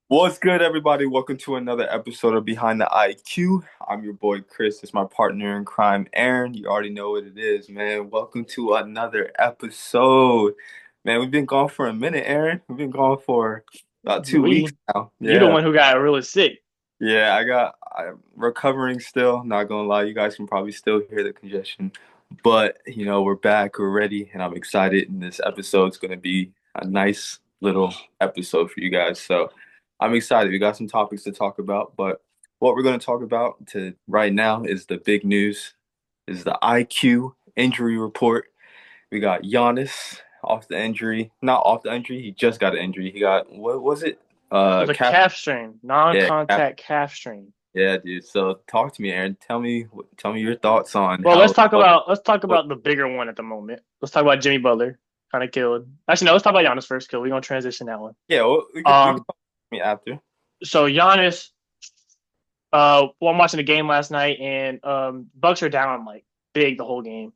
What's good, everybody? Welcome to another episode of Behind the IQ. I'm your boy Chris. It's my partner in crime, Aaron. You already know what it is, man. Welcome to another episode. Man, we've been gone for a minute, Aaron. We've been gone for about 2 weeks We, now. you the Yeah. one who got really sick. Yeah, I'm recovering still. Not gonna lie, you guys can probably still hear the congestion. But, we're back, we're ready, and I'm excited. And this episode's gonna be a nice little episode for you guys. So I'm excited. We got some topics to talk about, but what we're gonna talk about to right now is the big news, is the IQ injury report. We got Giannis off the injury. Not off the injury, he just got an injury. He got what was it? It was a Calf. calf strain, Yeah, calf. non-contact calf strain. Yeah, dude. So talk to me, Aaron. Tell me your thoughts on Well, how. let's talk What? about the bigger one at the moment. Let's talk about Jimmy Butler, kind of killed. Actually, no, let's talk about Giannis first, because we're gonna transition that one. Yeah, well, we could Um, talk to me after. so Giannis, well, I'm watching the game last night, and Bucks are down like big the whole game.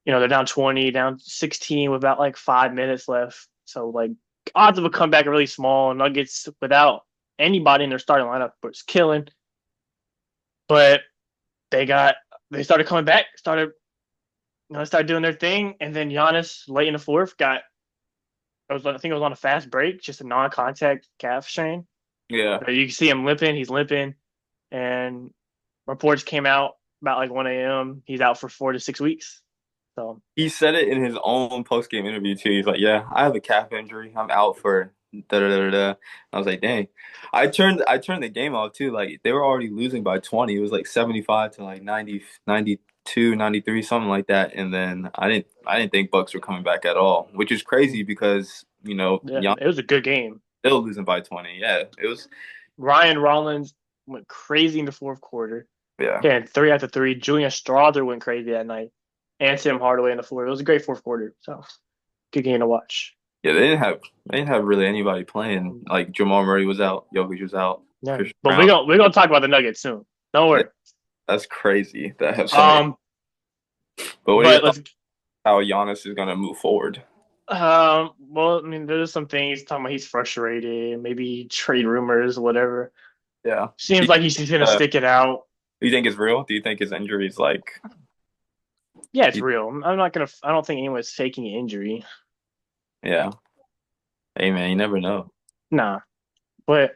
They're down 20, down 16 with about like 5 minutes left. So like odds of a comeback are really small. Nuggets without anybody in their starting lineup was killing. But they got they started coming back, started doing their thing, and then Giannis late in the fourth got I think it was on a fast break, just a non-contact calf strain. Yeah, But you can see him limping, he's limping, and reports came out about like 1 a.m. He's out for 4 to 6 weeks. So he said it in his own post game interview too. He's like, "Yeah, I have a calf injury. I'm out for da da da da." I was like, "Dang." I turned the game off too. Like they were already losing by 20. It was like 75 to like 90, 92, 93, something like that. And then I didn't think Bucks were coming back at all, which is crazy because yeah, Giannis it was a good game. still losing by 20. Yeah, it was. Ryan Rollins went crazy in the fourth quarter. Yeah. And three after three. Julian Strawther went crazy that night. And Tim Hardaway in the floor. It was a great fourth quarter. So good game to watch. Yeah, they didn't have really anybody playing. Like Jamal Murray was out, Jokic was out, Yeah. Christian But Brown. we're gonna talk about the Nuggets soon. Don't Yeah, worry. that's crazy that have so many. Um But what are your but thoughts let's on how Giannis is gonna move forward? well, I mean, there's some things talking about he's frustrated, maybe trade rumors, whatever. Yeah. Seems like he's just gonna stick it out. Do you think it's real? Do you think his injury is like? Yeah, it's you- real. I'm not gonna I don't think anyone's faking an injury. Yeah. Hey man, you never know. Nah. But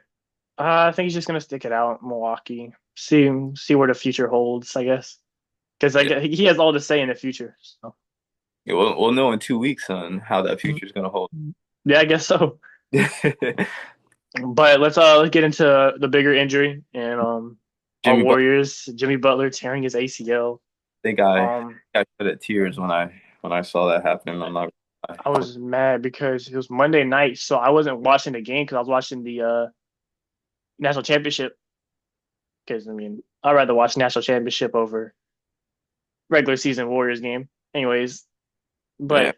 I think he's just gonna stick it out in Milwaukee. See where the future holds, I guess. Because like Yeah. he has all to say in the future. So Yeah, we'll know in 2 weeks on how that future is gonna hold. yeah, I guess so. But let's get into the bigger injury and our Jimmy Butler. Warriors. Jimmy Butler tearing his ACL. I think I Um, I shed tears when I saw that happen. I'm not. I was mad because it was Monday night, so I wasn't watching the game because I was watching the national championship. Because I mean, I'd rather watch national championship over regular season Warriors game. Anyways, Man, but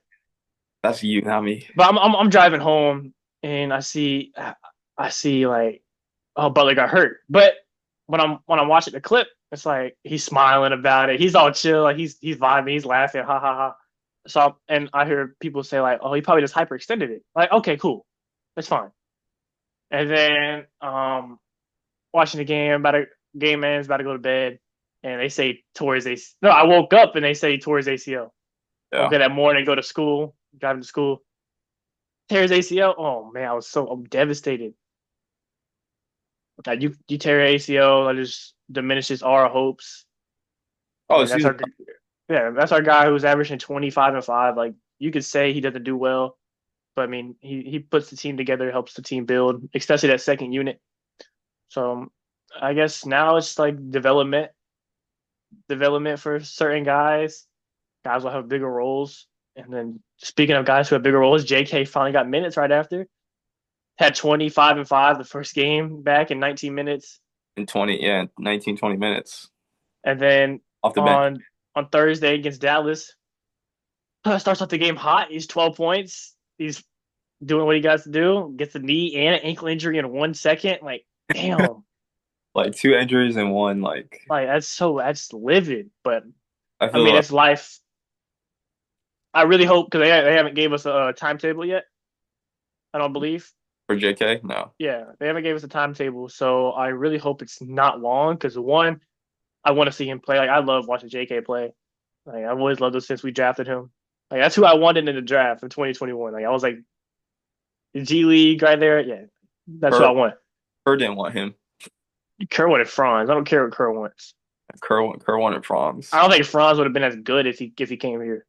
that's you, not me. I'm driving home and I see like, oh, Butler got hurt. But when I'm watching the clip, it's like he's smiling about it. He's all chill, like he's vibing, he's laughing, ha ha ha. So and I hear people say like, oh, he probably just hyperextended it. Like, okay, cool, that's fine. And then watching the game, about a game ends, about to go to bed, and they say towards ACL. No, I woke up and they say towards ACL. Woke Yeah. up that morning, go to school, driving to school, tears ACL. Oh man, I'm devastated. Like you tear your ACL, that just diminishes all our hopes. I Oh, mean, season. that's our guy who's averaging 25 and 5. Like you could say he doesn't do well, but I mean he puts the team together, helps the team build, especially that second unit. So I guess now it's like development for certain guys. Guys will have bigger roles. And then speaking of guys who have bigger roles, JK finally got minutes right after. Had 25 and 5 the first game back in 19 minutes. In 20, yeah, 19, 20 minutes And then off the bench. on Thursday against Dallas, starts off the game hot. He's 12 points. He's doing what he got to do. Gets a knee and an ankle injury in 1 second. Like, damn. Like two injuries and one. Like Like that's livid. But I I feel mean, like it's life. I really hope because they haven't gave us a timetable yet. I don't believe. For JK? No. Yeah, they haven't gave us a timetable, so I really hope it's not long. Because one, I want to see him play. Like I love watching JK play. Like I've always loved him since we drafted him. Like that's who I wanted in the draft in 2021. Like I was like G League right there. Yeah, that's who I Kerr, want. Kerr didn't want him. Kerr wanted Franz. I don't care what Kerr wants. Kerr wanted I Franz. don't think Franz would have been as good if he came here.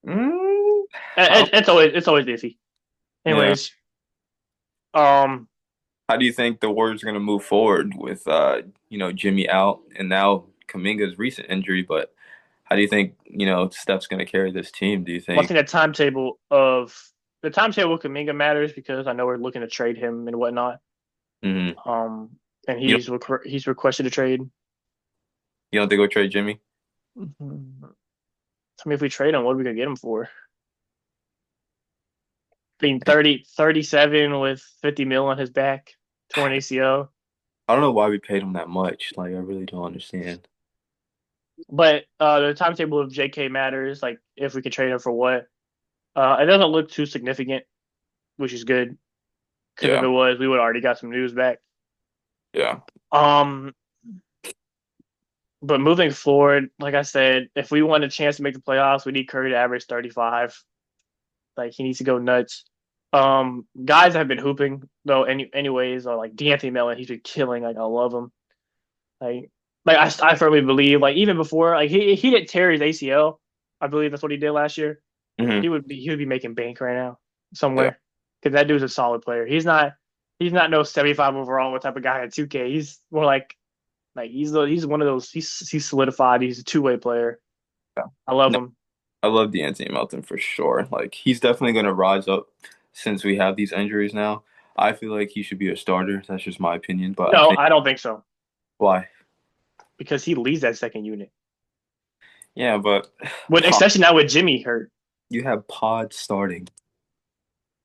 Mm, how, It's always iffy. yeah. Anyways, um, How do you think the Warriors are going to move forward with Jimmy out and now Kuminga's recent injury? But how do you think Steph's going to carry this team? Do you well, I think? think the timetable of Kaminga matters because I know we're looking to trade him and whatnot. Mhm. And You he's requested a trade. you don't think we'll trade Jimmy? I mean, if we trade him, what are we gonna get him for? Being 37 with 50 mil on his back, torn ACL. I don't know why we paid him that much. Like I really don't understand. But the timetable of JK matters. Like if we could trade him for what, it doesn't look too significant, which is good. Because if Yeah, it was, we would already got some news back. yeah. Um, but moving forward, like I said, if we want a chance to make the playoffs, we need Curry to average 35. Like he needs to go nuts. Guys that have been hooping though. Anyways, are like D'Anthony Melton. He's been killing. Like I love him. Like, I firmly believe. Like even before, like he didn't tear his ACL. I believe that's what he did last year. Hmm. He would be making bank right now Yeah, somewhere because that dude's a solid player. He's not no 75 overall type of guy at 2K. He's more like he's one of those. He's solidified. He's a two-way player. yeah. I love No, him. I love D'Anthony Melton for sure. Like he's definitely going to rise up since we have these injuries now. I feel like he should be a starter. That's just my opinion, but I No, think I don't think so why? because he leads that second unit. Yeah, but With Pod, especially now with Jimmy hurt. you have Pod starting.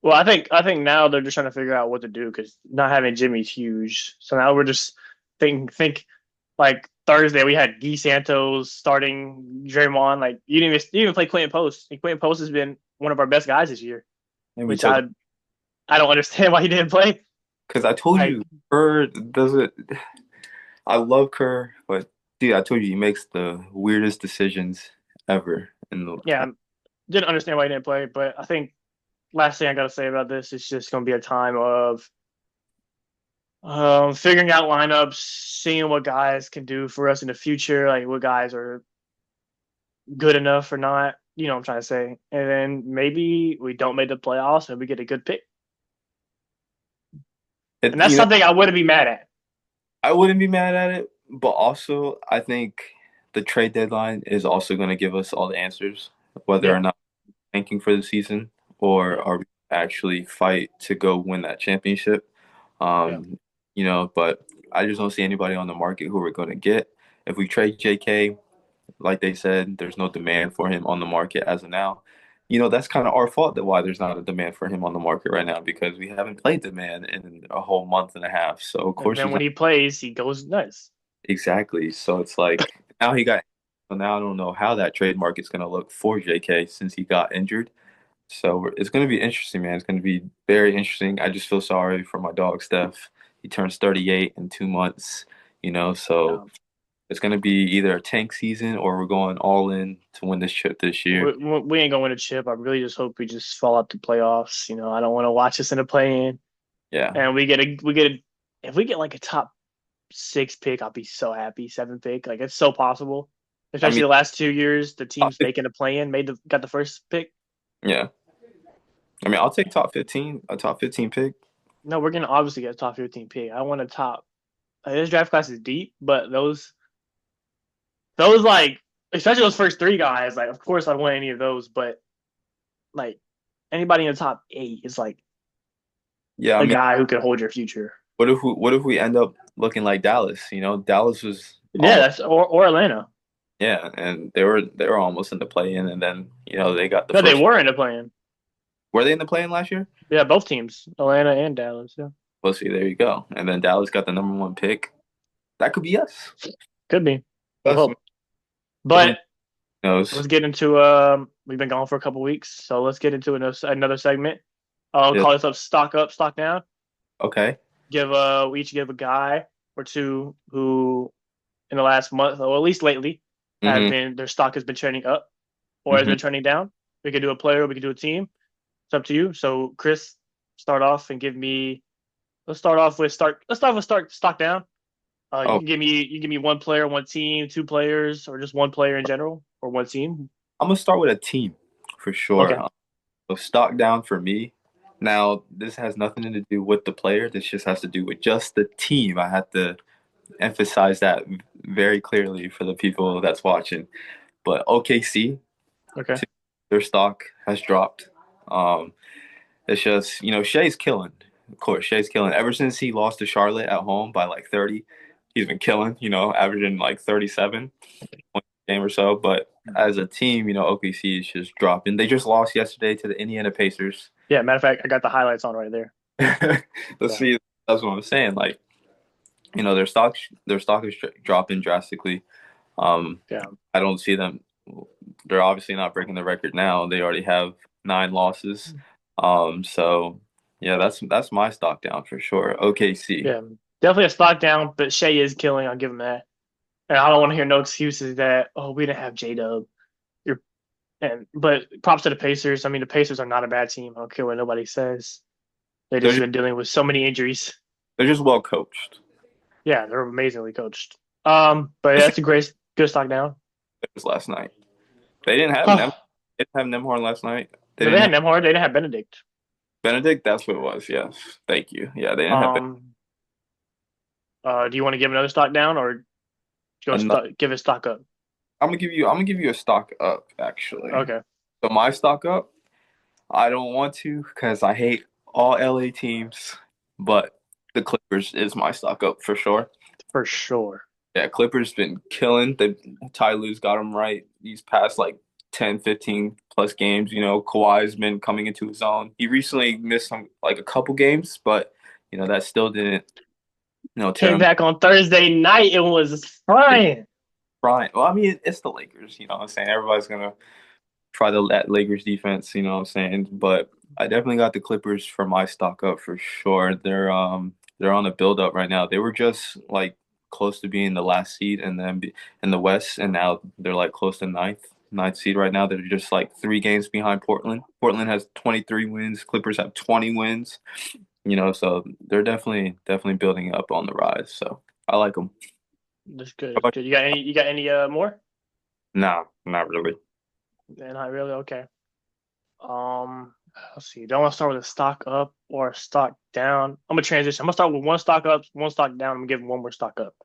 Well, I think now they're just trying to figure out what to do because not having Jimmy's huge. So now we're just think like Thursday we had Guy Santos starting Draymond. Like you didn't even play Quentin Post. And Quentin Post has been one of our best guys this year, And we which took I don't understand why he didn't play. because I told Like you Kerr doesn't. I love Kerr, but dude, I told you he makes the weirdest decisions ever. In the yeah, didn't understand why he didn't play. But I think last thing I got to say about this is just going to be a time of figuring out lineups, seeing what guys can do for us in the future, like what guys are good enough or not. You know what I'm trying to say. And then maybe we don't make the playoffs and we get a good pick. And it, that's you know, something I wouldn't be mad at. I wouldn't be mad at it, but also I think the trade deadline is also going to give us all the answers, whether or Yeah. not we're tanking for the season or Yeah. are we actually fight to go win that championship. Yeah. Um, but I just don't see anybody on the market who we're going to get. If we trade JK, like they said, there's no demand for him on the market as of now. That's kind of our fault that why there's not a demand for him on the market right now because we haven't played the man in a whole month and a half. So of And course then there's when not he plays, he goes nuts. exactly. So it's like now he got. So now I don't know how that trade market's going to look for JK since he got injured. So it's going to be interesting, man. It's going to be very interesting. I just feel sorry for my dog Steph. He turns 38 in 2 months. So Um, it's going to be either a tank season or we're going all in to win this chip this year. we ain't going to win a chip. I really just hope we just fall out the playoffs. I don't want to watch us in the play-in. Yeah. And we get if we get like a top six pick, I'll be so happy. Seven pick, like it's so possible. I Especially mean, the last 2 years, the teams making a play-in got the first pick. yeah. I mean, I'll take top 15, a top 15 pick. No, we're gonna obviously get a top 15 pick. I want a top. This draft class is deep, but those like especially those first three guys, like of course I'd want any of those, but like anybody in the top eight is like Yeah, I a mean, guy who could hold your future. what if we end up looking like Dallas? Dallas was Yeah, almost that's or Atlanta. yeah, and they were almost in the play-in, and then they got the No, they first. were in the play-in. Were they in the play-in last year? Yeah, both teams, Atlanta and Dallas. Yeah, Well, see, there you go. And then Dallas got the number one pick. That could be us. could be. We'll Us, man. hope. But who But knows? let's get into we've been gone for a couple weeks, so let's get into another segment. I'll Yeah. call this up, stock down. Okay. We each give a guy or two who in the last month, or at least lately, has Mm-hmm. been their stock has been trending up or has Mm-hmm. been trending down. We could do a player, we could do a team. It's up to you. So Chris, start off and give me. Let's start with start stock down. Oh, You can give me one player, one team, two players, or just one player in general, or one team. I'm gonna start with a team for sure. Okay. So stock down for me. Now, this has nothing to do with the player. This just has to do with just the team. I have to emphasize that very clearly for the people that's watching. But OKC, Okay. their stock has dropped. Um, it's just, Shea's killing. Of course, Shea's killing. Ever since he lost to Charlotte at home by like 30, he's been killing, averaging like 37 points a game or so. But as a team, OKC is just dropping. They just lost yesterday to the Indiana Pacers. Yeah. Matter of fact, I got the highlights on right there. Let's Yeah. see. That's what I'm saying. Like, their stock is dropping drastically. Um, Yeah. I don't see them. They're obviously not breaking the record now. They already have 9 losses. So yeah, that's my stock down for sure. OKC. Yeah. Definitely a stock down, but Shea is killing. I'll give him that. And I don't want to hear no excuses that we didn't have J Dub. You're and but props to the Pacers. I mean, the Pacers are not a bad team. I don't care what nobody says. They They're just just, been dealing with so many injuries. they're just well coached. Yeah, they're amazingly coached. But Let's see that's a great good stock down. what it was last night. They didn't have Nem. They didn't have Nemhorn last night. They No, they didn't had have Nemhard. They didn't have Benedict. Benedict. That's what it was. Yes, thank you. Yeah, they didn't have Um, do you want to give another stock down or enough. give it stock up? I'm gonna give you a stock up actually. Okay, So my stock up. I don't want to because I hate all LA teams, but the Clippers is my stock up for sure. for sure. Yeah, Clippers been killing. Ty Lue's got them right these past like 10, 15 plus games. Kawhi's been coming into his own. He recently missed like a couple games, but that still didn't tear Came him. back on Thursday night. It was frying. Right. Well, I mean, it's the Lakers. You know what I'm saying? Everybody's gonna try to let Lakers defense, you know what I'm saying? But I definitely got the Clippers for my stock up for sure. They're on a build up right now. They were just like close to being the last seed and then in the West, and now they're like close to ninth seed right now. They're just like 3 games behind Portland. Portland has 23 wins. Clippers have 20 wins. So they're definitely building up on the rise. So I like them. That's good. That's good. You got any more? Nah, not really. Not really. Okay. Let's see. Do I want to start with a stock up or a stock down? I'm gonna transition. I'm gonna start with one stock up, one stock down. I'm gonna give him one more stock up.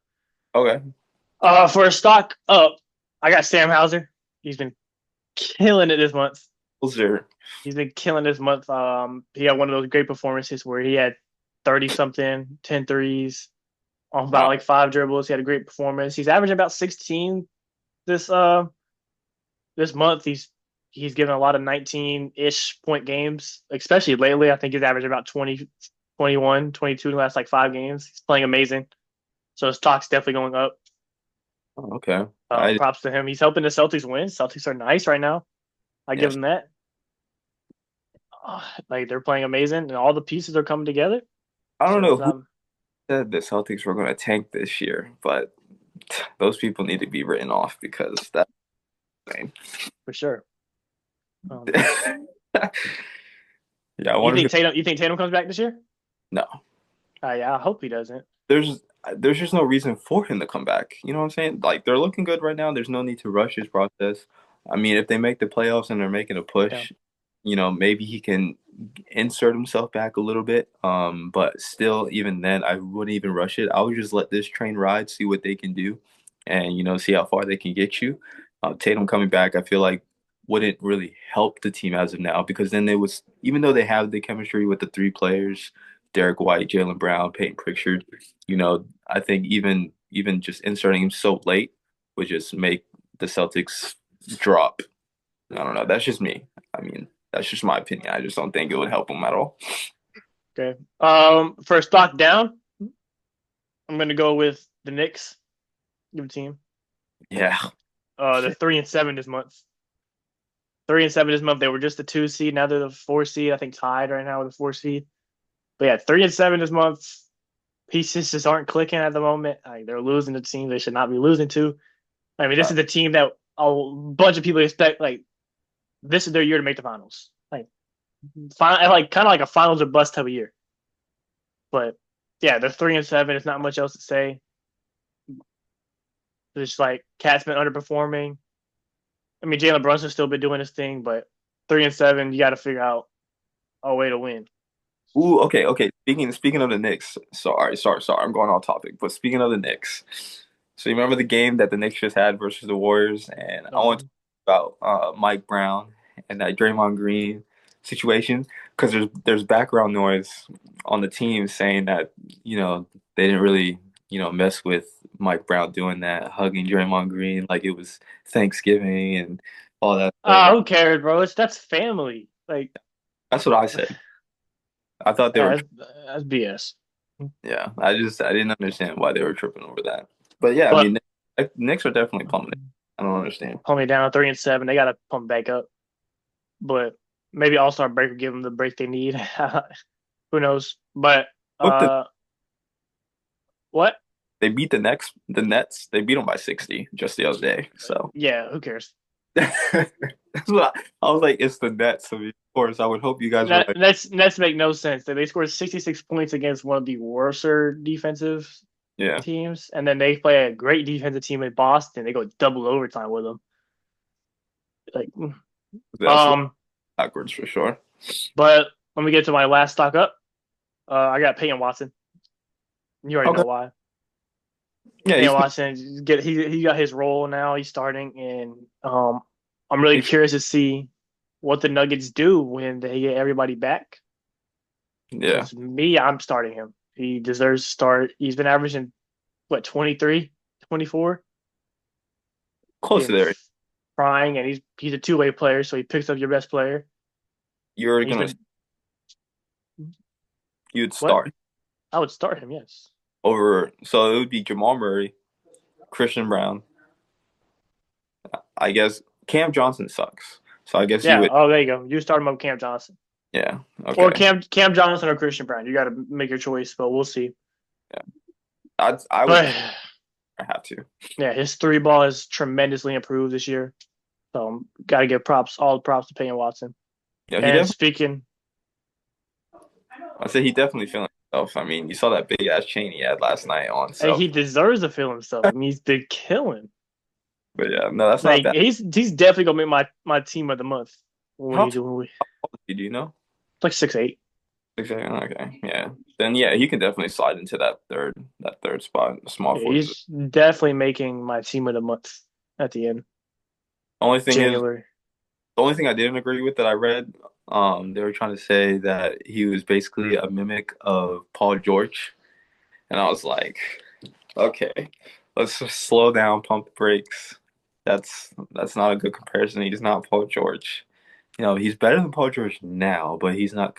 Okay. For a stock up, I got Sam Hauser. He's been killing it this month. Those are He's been killing this month. He had one of those great performances where he had 30 something, 10 threes on about wow. like 5 dribbles. He had a great performance. He's averaging about 16 this uh this month. He's given a lot of 19-ish point games, especially lately. I think he's averaged about 20, 21, 22 in the last like 5 games. He's playing amazing. So his stock's definitely going up. Okay. I Props to him. He's helping the Celtics win. Celtics are nice right now. I give Yes. him that. Like they're playing amazing, and all the pieces are coming together. I don't So know it's who said the Celtics were going to tank this year, but those people need to be written off because that's insane. for sure. Um, Yeah, I wonder who. You think Tatum comes back this year? No, Yeah, I hope he doesn't. there's there's just no reason for him to come back. You know what I'm saying? Like they're looking good right now. There's no need to rush his process. I mean, if they make the playoffs and they're making a Yeah. push, maybe he can insert himself back a little bit. But still, even then, I wouldn't even rush it. I would just let this train ride, see what they can do, and see how far they can get you. Tatum coming back, I feel like wouldn't really help the team as of now because then they was even though they have the chemistry with the 3 players, Derek White, Jalen Brown, Peyton Pritchard, I think even just inserting him so late would just make the Celtics drop. I don't know. That's just me. I mean, that's just my opinion. I just don't think it would help them at all. Okay. For stock down, I'm gonna go with the Knicks. Give team. Yeah. They're 3-7 this month. 3-7 this month. They were just the 2 seed. Now they're the 4 seed. I think tied right now with the 4 seed. But yeah, 3-7 this month. Pieces just aren't clicking at the moment. Like, they're losing to teams they should not be losing to. I mean, this Uh, is the team that a bunch of people expect. Like, this is their year to make the finals. Like kind of like a finals or bust type of year. But yeah, they're 3-7. It's not much else to say. It's like Cat's been underperforming. I mean, Jalen Brunson's still been doing his thing, but 3-7, you got to figure out a way to win. Ooh, okay, okay. Speaking of the Knicks, sorry. I'm going off topic. But speaking of the Knicks, so you remember the game that the Knicks just had versus the Warriors, and I want to Um, talk about Mike Brown and that Draymond Green situation because there's background noise on the team saying that they didn't really mess with Mike Brown doing that, hugging Draymond Green like it was Thanksgiving and all that stuff. who cares, bro? That's family. Like, That's what I said. I thought they were. that's BS. Yeah, I didn't understand why they were tripping over that. But yeah, I But mean, Knicks are definitely plummeting. I don't understand. pull me down 3-7. They got to pump back up. But maybe All Star break will give them the break they need. Who knows? But Look, what? they beat the Nets. They beat them by 60 just the other day. So Yeah, who cares? that's what I was like. It's the Nets. So of course, I would hope you guys were like, Nets make no sense. They scored 66 points against one of the worser defensive yeah, teams, and then they play a great defensive team in Boston. They go double overtime with them. Like, that's um, backwards for sure. but let me get to my last stock up. I got Peyton Watson. You already Okay. know why. Yeah, Peyton Watson he got his role now. He's starting, and I'm really he's curious to see what the Nuggets do when they get everybody back. yeah, Because me, I'm starting him. He deserves to start. He's been averaging what 23, 24, close to in there. trying, and he's a two-way player, so he picks up your best player. You're And he's gonna been you'd what? start I would start him, yes. over. So it would be Jamal Murray, Christian Brown. I guess Cam Johnson sucks. So I guess you Yeah. would. Oh, there you go. You start him up Cam Johnson Yeah. or Okay. Cam Johnson or Christian Brown. You got to make your choice, but we'll see. Yeah. I would But I have to. yeah, his three ball has tremendously improved this year. So got to give all the props to Peyton Watson. Yeah, he And definitely. speaking, I said he definitely feeling himself. I mean, you saw that big ass chain he had last night on. hey, So, he deserves to feel himself. I mean, he's been killing. but yeah, no, that's not Like bad. he's definitely gonna make my team of the month when How we tall do when we is he? Do you know? like 6'8". Okay, yeah. Then yeah, he can definitely slide into that third spot, the small Yeah, forward. he's definitely making my team of the month at the end Only thing is, January. the only thing I didn't agree with that I read, they were trying to say that he was basically a mimic of Paul George, and I was like, okay, let's just slow down, pump the brakes. That's not a good comparison. He's not Paul George. He's better than Paul George now, but he's not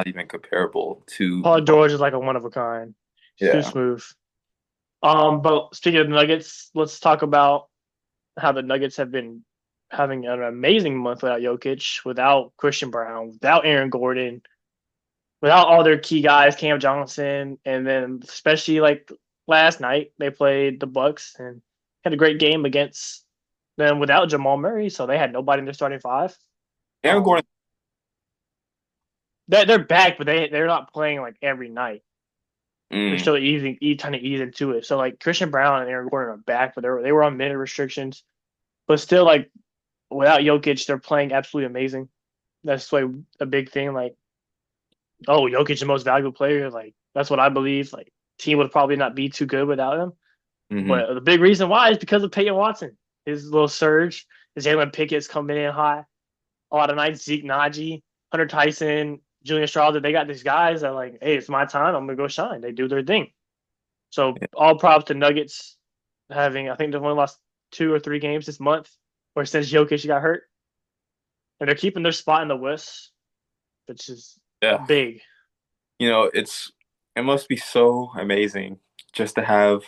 even comparable to Paul George is like a one of a kind. He's too yeah. smooth. But speaking of the Nuggets, let's talk about how the Nuggets have been having an amazing month without Jokic, without Christian Brown, without Aaron Gordon, without all their key guys, Cam Johnson, and then especially like last night they played the Bucks and had a great game against them without Jamal Murray, so they had nobody in their starting five. Aaron Gordon. Um, they're back, but they're not playing like every night. They're Mm, still trying to ease into it. So like Christian Brown and Aaron Gordon are back, but they were on minute restrictions, but still like without Jokic, they're playing absolutely amazing. That's like a big thing. Like, oh, Jokic is the most valuable player. Like that's what I believe. Like team would probably not be too good without him. hmm But the big reason why is because of Peyton Watson. His little surge, his Jalen Pickett's coming in hot. A lot of nights, Zeke Naji, Hunter Tyson, Julian Strawther, they got these guys that are like, hey, it's my time. I'm gonna go shine. They do their thing. So all props to Nuggets having. I think they've only lost 2 or 3 games this month, or since Jokic got hurt, and they're keeping their spot in the West, which is Yeah. big. It must be so amazing just to have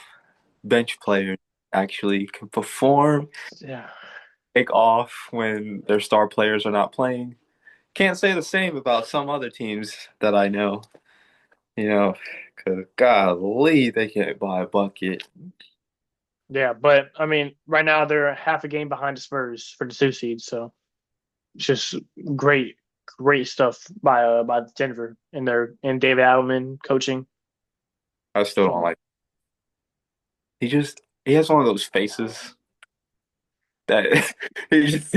bench players actually can perform Yeah. take off when their star players are not playing. Can't say the same about some other teams that I know, because golly, they can't buy a bucket. Yeah, but I mean, right now they're half a game behind the Spurs for the 2 seed, so it's just great, great stuff by Denver and David Allen coaching. I still don't So like. He has one of those faces that he just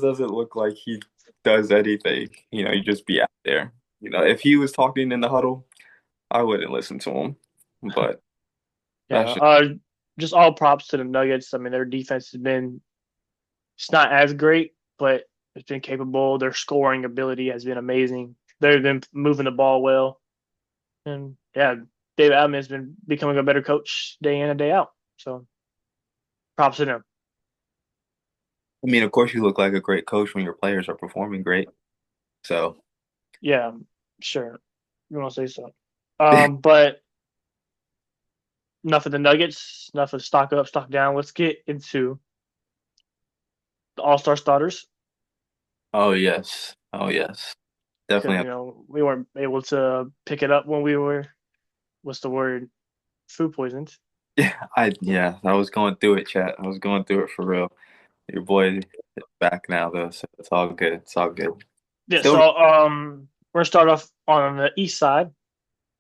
doesn't look like he does anything. He just be out there. If he was talking in the huddle, I wouldn't listen to him. But yeah, that's just just all props to the Nuggets. I mean, their defense has been it's not as great, but it's been capable. Their scoring ability has been amazing. They've been moving the ball well, and yeah, David Allen has been becoming a better coach day in and day out. So props to them. I mean, of course you look like a great coach when your players are performing great. So Yeah, sure. You want to say so? But enough of the Nuggets. Enough of stock up, stock down. Let's get into the All Star starters oh yes. Oh yes. because Definitely. we weren't able to pick it up when we were what's the word food poisoned. I was going through it, chat. I was going through it for real. Your boy is back now though, so it's all good. It's all good. Yeah, Still, so we're gonna start off on the east side.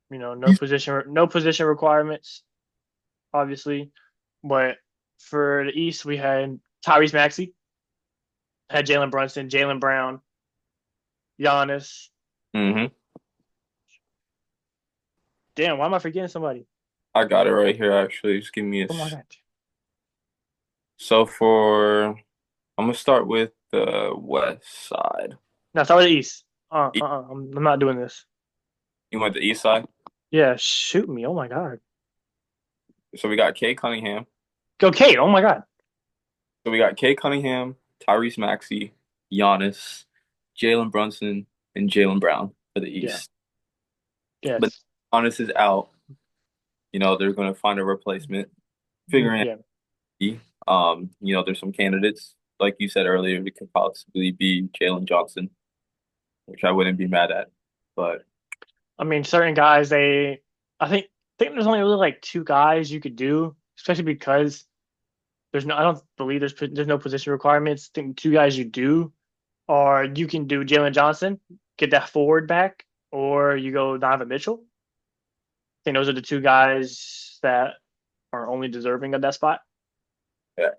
No position requirements, obviously. But for the East, we had Tyrese Maxey, had Jalen Brunson, Jalen Brown, Giannis. hmm Damn, why am I forgetting somebody? I got it right here actually. Just give me Oh my god. so I'm gonna start with the west side. No, start with the East. E- I'm not doing this. You went the east side. Yeah, shoot me. Oh my god. So we got Kay Cunningham. Go Kate. Oh my god. So we got Kay Cunningham, Tyrese Maxey, Giannis, Jalen Brunson, and Jalen Brown for the Yeah. East. But Yes. Giannis is out. They're gonna find a replacement. Figuring Yeah. there's some candidates, like you said earlier, it could possibly be Jalen Johnson, which I wouldn't be mad at. But I mean, certain guys, I think there's only really like two guys you could do, especially because I don't believe there's no position requirements. I think two guys you do, or you can do Jalen Johnson, get that forward back, or you go Donovan Mitchell. I think those are the two guys that are only deserving of that spot. yeah,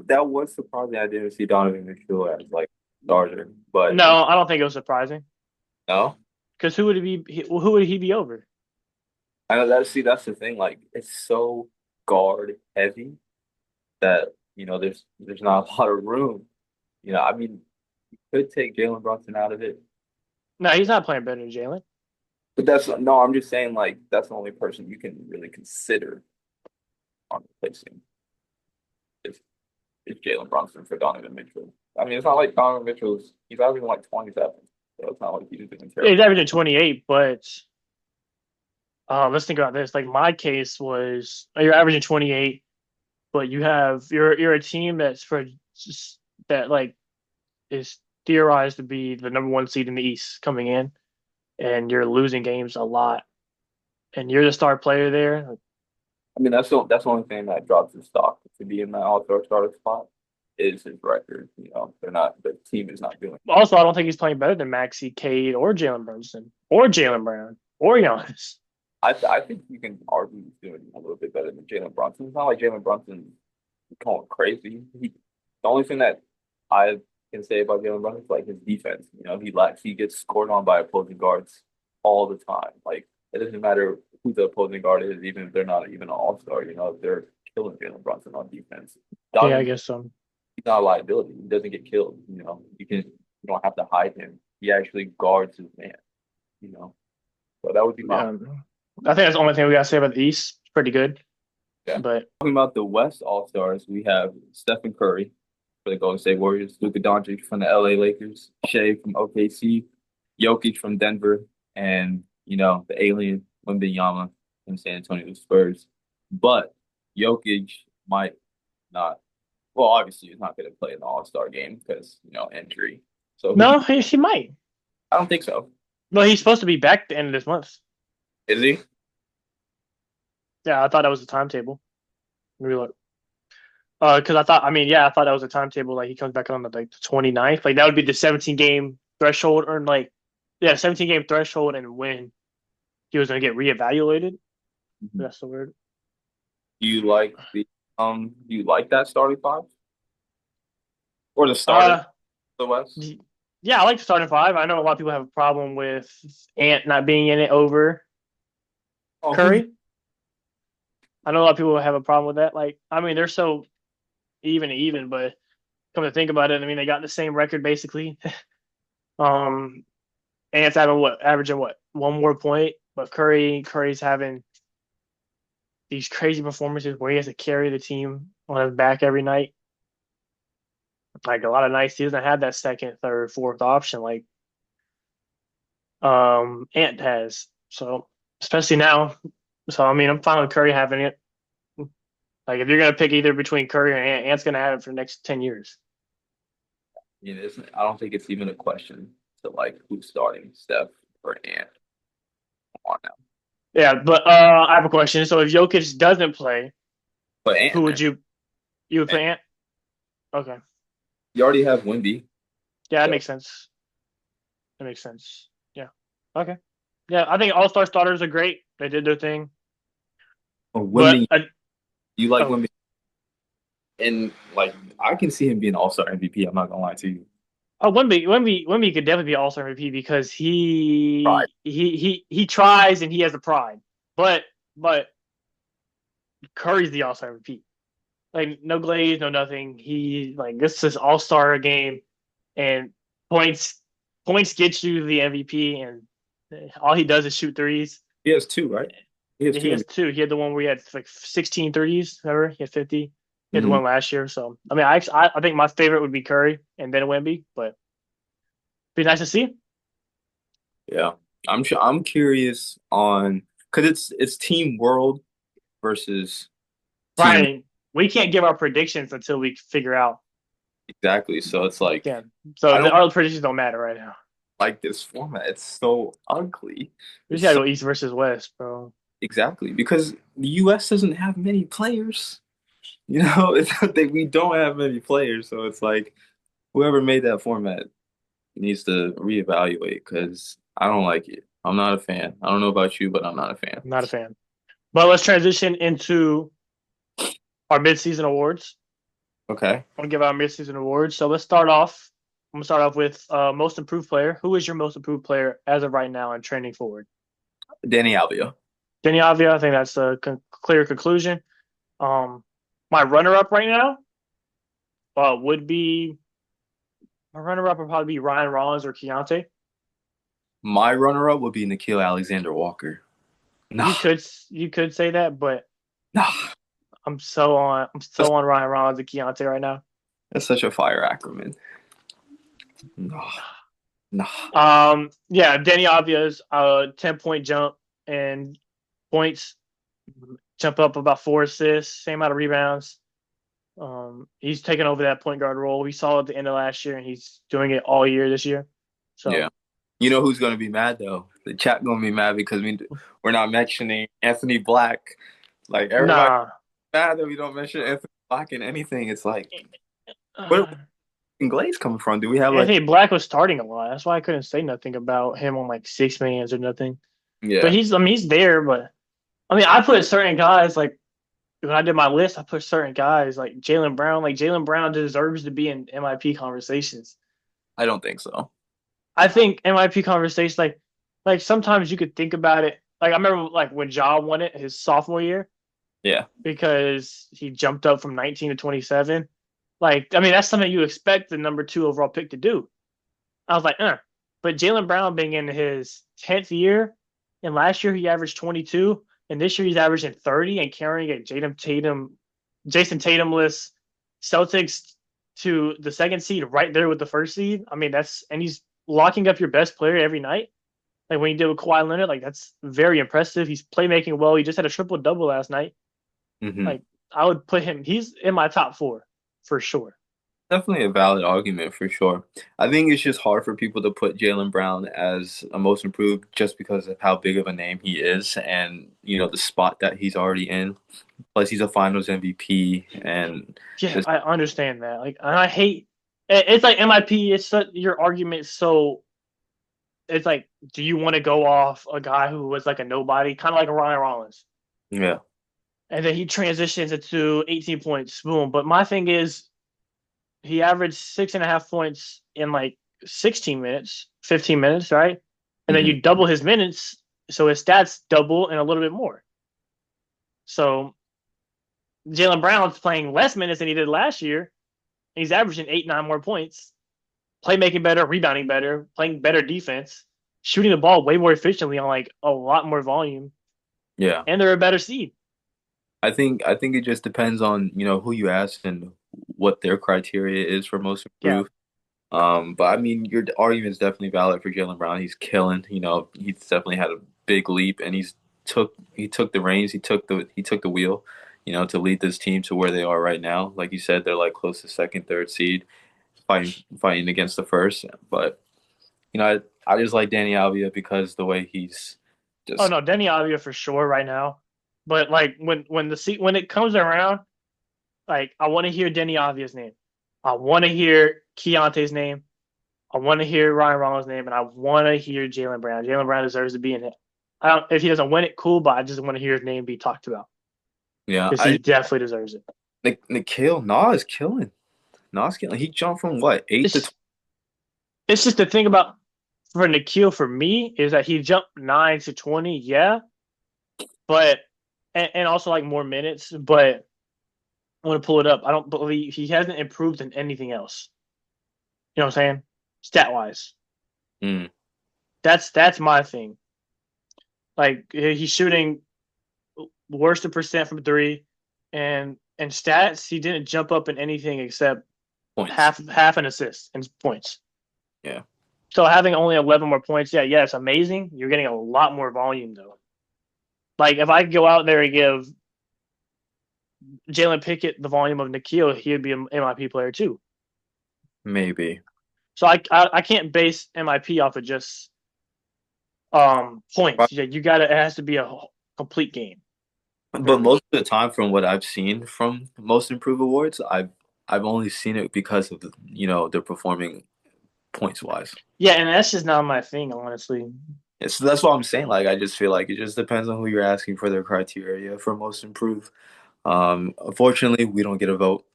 that was surprising. I didn't see Donovan Mitchell as like starter, but No, I don't think it was surprising no, because who would he be over? I know that's the thing. Like it's so guard heavy that there's not a lot of room. I mean, you could take Jalen Brunson out of it, No, he's not playing better than Jalen. but that's no. I'm just saying like that's the only person you can really consider on replacing is is Jalen Brunson for Donovan Mitchell. I mean, it's not like Donovan Mitchell's he's averaging like 27, so it's not like he's doing Yeah, he's terrible. averaging 28, but let's think about this. Like my case was, you're averaging 28, but you're a team that like is theorized to be the number one seed in the East coming in, and you're losing games a lot, and you're the star player there. I mean, that's the only thing that drops his stock to be in that All-Star starter spot is his record. The team is not doing. Also, I don't think he's playing better than Maxi, Cade, or Jalen Brunson, or Jalen Brown, or Giannis. I think you can argue he's doing a little bit better than Jalen Brunson. It's not like Jalen Brunson going crazy. The only thing that I can say about Jalen Brunson is like his defense. He gets scored on by opposing guards all the time. Like it doesn't matter who the opposing guard is, even if they're not even an all-star, they're killing Jalen Brunson on defense. Yeah, I Donovan, guess so. he's not a liability. He doesn't get killed. You don't have to hide him. He actually guards his man, you know. So that would be my I think that's the only thing we got to say about the East. It's pretty good, yeah. but Talking about the West All Stars, we have Stephen Curry for the Golden State Warriors, Luka Doncic from the LA Lakers, Shea from OKC, Jokic from Denver, and the alien Wembanyama from San Antonio Spurs. But Jokic might not. Well, obviously he's not going to play in the All-Star game because injury. So who do No, you? he might. I don't think so. No, he's supposed to be back at the end of this month. Is he? Yeah, I thought that was the timetable. Maybe look. Because I mean, yeah, I thought that was a timetable. Like he comes back on the 29th. Like that would be the 17 game threshold, or like, yeah, 17 game threshold, and when he was going to get reevaluated. Mhm. That's the word. Do you like do you like that starting five or the starter of Uh, the West? yeah, I like the starting five. I know a lot of people have a problem with Ant not being in it over Oh, who do you? Curry. I know a lot of people have a problem with that. Like, I mean, they're so even, but come to think about it, I mean, they got the same record basically. Um, Ant's averaging what, one more point, but Curry's having these crazy performances where he has to carry the team on his back every night. Like a lot of nights he doesn't have that second, third, fourth option like Ant has. So especially now. So I mean, I'm fine with Curry having it. Like if you're gonna pick either between Curry or Ant, Ant's gonna have it for the next 10 years. I don't think it's even a question to like who's starting, Steph or Ant. Come on now. Yeah, but I have a question. So if Jokic doesn't play, But who Ant, would man, you would put Ant? Okay. you already have Wimby. Yeah, that So makes sense. That makes sense. Yeah. Okay. Yeah, I think All Star starters are great. They did their thing. or But Wimby, you like oh, Wimby, and like I can see him being All-Star MVP. I'm not gonna lie to you. Wemby could definitely be All Star MVP because Right. he tries and he has the pride. But Curry's the All Star MVP. Like no glaze, no nothing. He like this is All Star game, and points points get you the MVP, and all he does is shoot threes. He has two, right? He has Yeah, he two has MVP. two. He had the one where he had like 16 threes. Remember, he had 50. He had the Mhm. one last year. So I mean, I think my favorite would be Curry and then Wemby, but be nice to see. Yeah, I'm curious on because it's Team World versus Team Brian, we can't give our predictions until we figure out. exactly. So it's like Yeah. So I don't our predictions don't matter right now. like this format. It's so ugly. We It's just gotta so go East versus West, bro. exactly because the U.S. doesn't have many players. It's not that we don't have many players. So it's like whoever made that format needs to reevaluate because I don't like it. I'm not a fan. I don't know about you, but I'm not a fan. I'm not a fan. But let's transition into our midseason awards. Okay, I'm gonna give out midseason awards. So let's start off. I'm gonna start off with most improved player. Who is your most improved player as of right now and trending forward? Danny Alvia. Denny Avia. I think that's a clear conclusion. My runner-up right now would be my runner-up would probably be Ryan Rollins or Keontae. My runner-up would be Nikhil Alexander Walker. Nah, You could say that, but nah. I'm so on Ryan Rollins and Keontae right now. That's such a fire acronym. Nah, nah. Yeah, Denny Avia's 10-point jump and points, jump up about 4 assists, same amount of rebounds. He's taken over that point guard role. We saw it at the end of last year, and he's doing it all year this year. Yeah. So You know who's gonna be mad though? The chat gonna be mad because we're not mentioning Anthony Black. Like everybody nah, mad that we don't mention Anthony Black in anything. It's like where in Glaze coming from? Do we have like Anthony Black was starting a lot. That's why I couldn't say nothing about him on like six mans or nothing. But yeah. he's there. But I mean, I put certain guys like when I did my list, I put certain guys like Jalen Brown. Like Jalen Brown deserves to be in MIP conversations. I don't think so. I think MIP conversations like sometimes you could think about it. Like I remember like when Ja won it his sophomore year Yeah. because he jumped up from 19 to 27. Like I mean that's something you expect the number two overall pick to do. I was like, But Jalen Brown being in his 10th year, and last year he averaged 22, and this year he's averaging 30 and carrying a Jason Tatumless Celtics to the second seed right there with the first seed. I mean, and he's locking up your best player every night. Like when he did with Kawhi Leonard, like that's very impressive. He's playmaking well. He just had a triple double last night. Hmm. Like I would put him, he's in my top four for sure. Definitely a valid argument for sure. I think it's just hard for people to put Jaylen Brown as a most improved just because of how big of a name he is and, the spot that he's already in. Plus, he's a finals MVP and Yeah, just, I understand that. Like, and I hate it's like MIP. It's such, your argument. So it's like, do you want to go off a guy who was like a nobody, kind of like a Ryan Rollins, yeah. and then he transitions into 18 points, boom. But my thing is, he averaged 6.5 points in like 16 minutes, 15 minutes, right? And then Hmm. you double his minutes, so his stats double and a little bit more. So Jaylen Brown's playing less minutes than he did last year, and he's averaging 8, 9 more points, playmaking better, rebounding better, playing better defense, shooting the ball way more efficiently on like a lot more volume, Yeah. and they're a better seed. I think it just depends on, who you ask and what their criteria is for most Yeah. improved. But I mean, your argument is definitely valid for Jaylen Brown. He's killing. He's definitely had a big leap, and he took the reins. He took the wheel. To lead this team to where they are right now. Like you said, they're like close to second, third seed, fighting against the first. But I just like Danny Alvia because the way he's Oh just no, Denny Avia for sure right now. But like when it comes around, like I want to hear Denny Avia's name. I want to hear Keontae's name. I want to hear Ryan Rollins' name, and I want to hear Jaylen Brown. Jaylen Brown deserves to be in it. I don't if he doesn't win it, cool, but I just want to hear his name be talked about yeah. because he definitely deserves it. Nikhil Nas killing. Nas killing. He jumped from what 8 to It's it's just the thing about for Nikhil for me is that he jumped 9 to 20, yeah, but and also like more minutes, but I want to pull it up. I don't believe he hasn't improved in anything else. You know what I'm saying? Stat wise, 20. that's my thing. Like he's shooting worse than percent from three, and stats he didn't jump up in anything except Points. half an assist and points. Yeah. So having only 11 more points, yeah, it's amazing. You're getting a lot more volume though. Like if I could go out there and give Jalen Pickett the volume of Nikhil, he would be an MIP player too. Maybe. So I can't base MIP off of just points. Yeah, you got to it has to be a complete game for But me. most of the time, from what I've seen from most improved awards, I've only seen it because of they're performing points wise. Yeah, and that's just not my thing, honestly. So that's what I'm saying. Like I just feel like it just depends on who you're asking for their criteria for most improved. Unfortunately, we don't get a vote.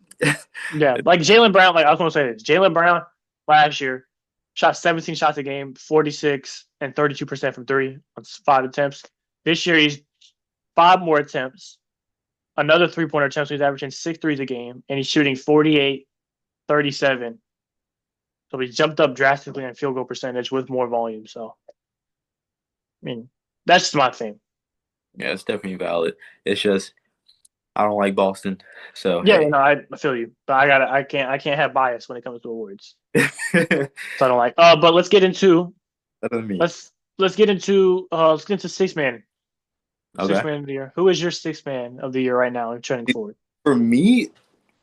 Yeah, like Jalen Brown. Like I was going to say this, Jalen Brown last year shot 17 shots a game, 46 and 32% from three on 5 attempts. This year he's 5 more attempts, another 3 pointer attempt. So he's averaging 6 threes a game, and he's shooting 48, 37. So he jumped up drastically in field goal percentage with more volume. So I mean, that's just my thing. Yeah, it's definitely valid. It's just I don't like Boston, so Yeah, hey. I feel you, but I can't have bias when it comes to awards. Better So I don't like. But than me. let's let's get into six Okay. man of the year. Who is your six man of the year right now and trending forward? For me,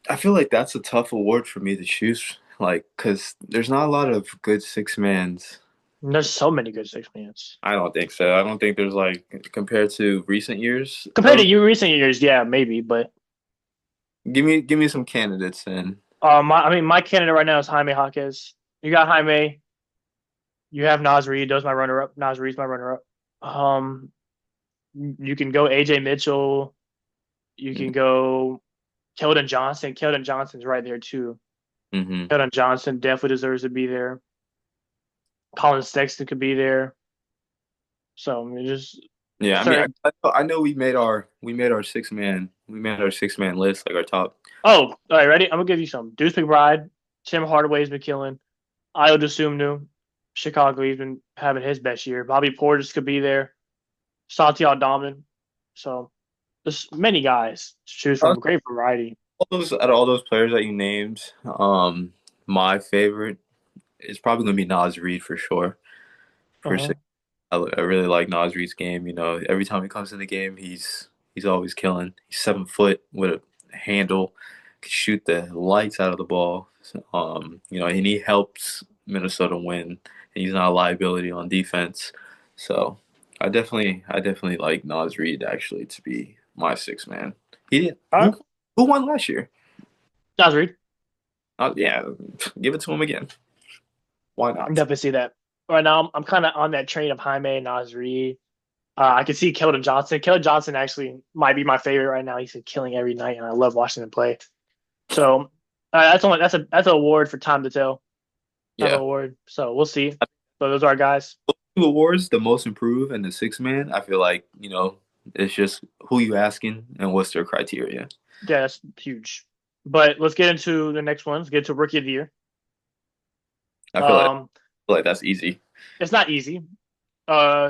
I feel like that's a tough award for me to choose, like, because there's not a lot of good six mans. And there's so many good six mans I don't think so. I don't think there's like compared to recent years compared to of. you recent years. Yeah, maybe, but Give me some candidates then. my candidate right now is Jaime Jaquez. You got Jaime. You have Nas Reed. Those my runner up. Nas Reed's my runner up. You can go AJ Mitchell. You can go Keldon Johnson. Keldon Johnson's right there too. Mm-hmm. Keldon Johnson definitely deserves to be there. Colin Sexton could be there. So I mean, just Yeah, I mean, certain. I know we made our six man list, like our top. Oh, all right, ready? I'm gonna give you some. Deuce McBride, Tim Hardaway's been killing. Ayo Dosunmu, Chicago. He's been having his best year. Bobby Portis could be there. Santi Aldaman. So there's many guys to choose from. Great variety. Out of all those players that you named, my favorite is probably gonna be Nas Reed for sure. For Uh-huh. six, I really like Nas Reed's game. Every time he comes in the game, he's always killing. He's 7 foot with a handle. could shoot the lights out of the ball. And he helps Minnesota win. And he's not a liability on defense. So I definitely like Nas Reed actually to be my six man. He didn't. All right, Who won last year? Nas Reed. Yeah, give it to him again. Why I'm not? definitely see that. Right now, I'm kind of on that train of Jaime Nas Reed. I can see Keldon Johnson. Keldon Johnson actually might be my favorite right now. He's killing every night, and I love watching him play. So that's an award for time to tell. Time Yeah. award. So we'll see. So those are our guys. Two awards, the most improved and the six man. I feel like it's just who you asking and what's their criteria. Yeah, that's huge. But let's get into the next one. Let's get to Rookie of the Year. I feel like, Um, I feel like that's easy. it's not easy.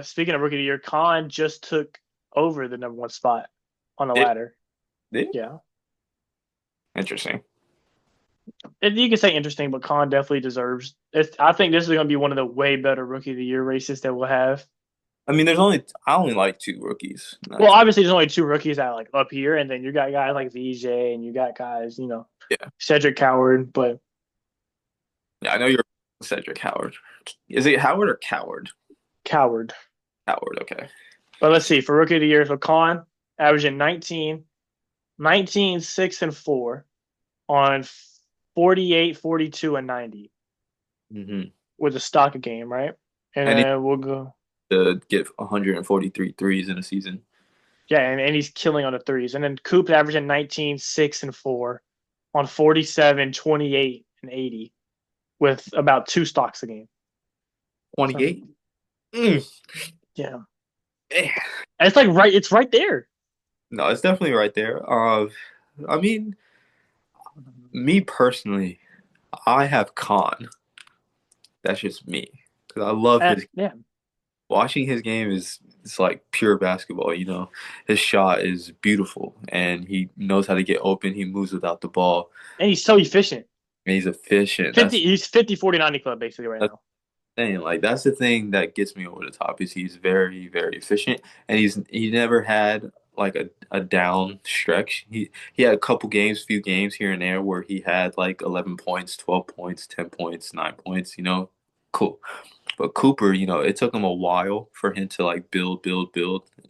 Speaking of Rookie of the Year, Khan just took over the number one spot on the Did ladder. did Yeah, interesting. you can say interesting, but Khan definitely deserves. I think this is going to be one of the way better Rookie of the Year races that we'll have. I mean, I only like two rookies. Well, That's obviously, there's only two rookies that are like up here, and then you got guys like VJ, and you got guys, yeah, Cedric Coward, but yeah. I know you're Cedric Howard. Is it Howard or Coward? Coward. Howard. Okay. But let's see for Rookie of the Year. So Khan averaging 6 and 4 on 48, 42, and 90 hmm with a stock game, right? And And he then we'll go. to get 143 threes in a season. Yeah, and he's killing on the threes. And then Coop averaging 6 and 4 on 47, 28, and 80 with about two stocks a game. So 28. Mm. yeah. Eh. And it's right there. No, it's definitely right there. I mean, me personally, I have Khan. That's just me because I love his Yeah. watching his game is it's like pure basketball. His shot is beautiful and he knows how to get open. He moves without the ball And he's so efficient. and he's efficient. 50 he's 50 40 90 club basically right That's now. the thing. Like that's the thing that gets me over the top is he's very very efficient and he never had like a down stretch. He had a couple games, few games here and there where he had like 11 points, 12 points, 10 points, 9 points. Cool. But Cooper, it took him a while for him to like build,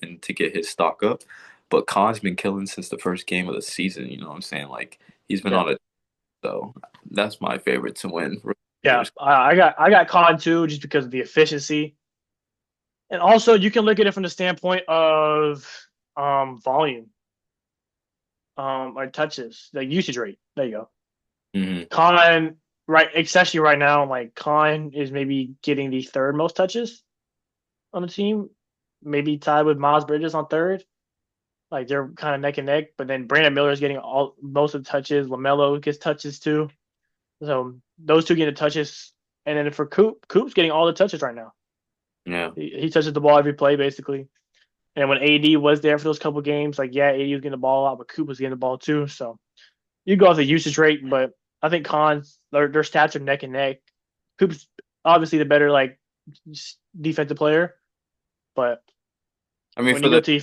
and to get his stock up. But Khan's been killing since the first game of the season. You know what I'm saying? Like he's been Yeah. on it. So that's my favorite to win. Yeah. I got Khan too, just because of the efficiency. And also you can look at it from the standpoint of volume. Or touches, the usage rate. There you go. Mm-hmm. Khan, right, especially right now, like Khan is maybe getting the third most touches on the team, maybe tied with Miles Bridges on third. Like they're kind of neck and neck, but then Brandon Miller is getting all most of the touches. LaMelo gets touches too. So those two get the touches, and then for Coop's getting all the touches right now. Yeah. He touches the ball every play basically. And when AD was there for those couple games, like yeah, AD was getting the ball out, but Coop was getting the ball too. So you go off the usage rate, but I think Khan's their stats are neck and neck. Coop's obviously the better like defensive player, but I mean, when you go to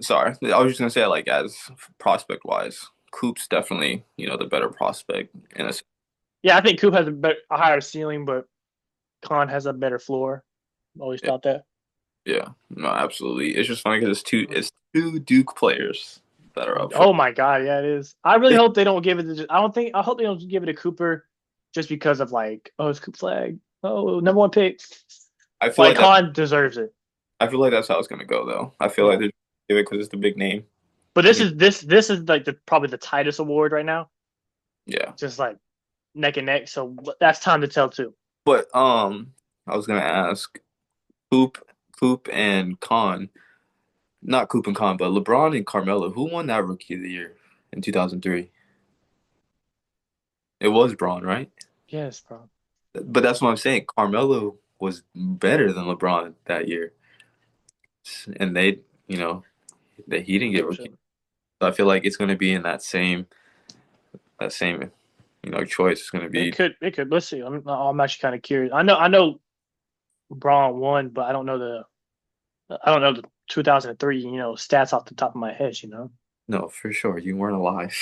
sorry, I was just gonna say like as prospect wise, Coop's definitely the better prospect in a yeah, I think Coop has a higher ceiling, but Khan has a better floor. Always yeah, thought that. yeah, no, absolutely. It's just funny because it's two Duke players that are up for. Oh my god, yeah, it is. I really hope they don't give it to. I hope they don't give it to Cooper, just because of like, oh, it's Coop flag. Oh, number one pick. I feel Like like that. Khan deserves it. I feel like that's how it's gonna go though. I feel like Yeah, they're give it because it's the big name. but I mean, this is like probably the tightest award right now. yeah. Just like neck and neck. So that's time to tell too. But I was gonna ask Coop, Coop and Khan, not Coop and Khan, but LeBron and Carmelo. Who won that Rookie of the Year in 2003? It was Braun, right? Yes, bro. But that's what I'm saying. Carmelo was better than LeBron that year, and that he didn't get For Rookie. sure. So I feel like it's gonna be in that same choice. It's gonna It be. could. It could. Let's see. I'm actually kind of curious. I know Braun won, but I don't know the 2003 stats off the top of my head. No, for sure. You weren't alive.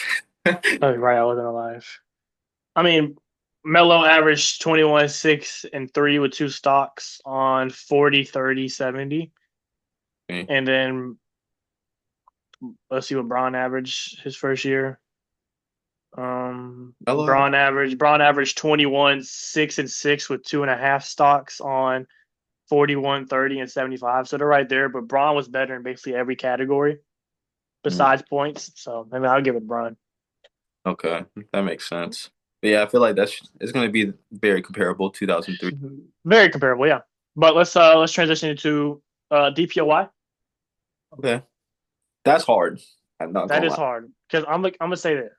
Oh, right, I wasn't alive. I mean, Melo averaged 21, 6, and 3 with two stocks on 40, 30, 70. Okay. And then let's see what Braun averaged his first year. Hello. Braun averaged 21, 6, and 6 with two and a half stocks on 41, 30, and 75. So they're right there, but Braun was better in basically every category besides points. So I mean, I'll give it Braun. Okay, that makes sense. But yeah, I feel like it's going to be very comparable. 2003. Very comparable, yeah. But let's transition into DPOY. Okay, that's hard. I'm not That gonna is lie. hard because I'm gonna say this.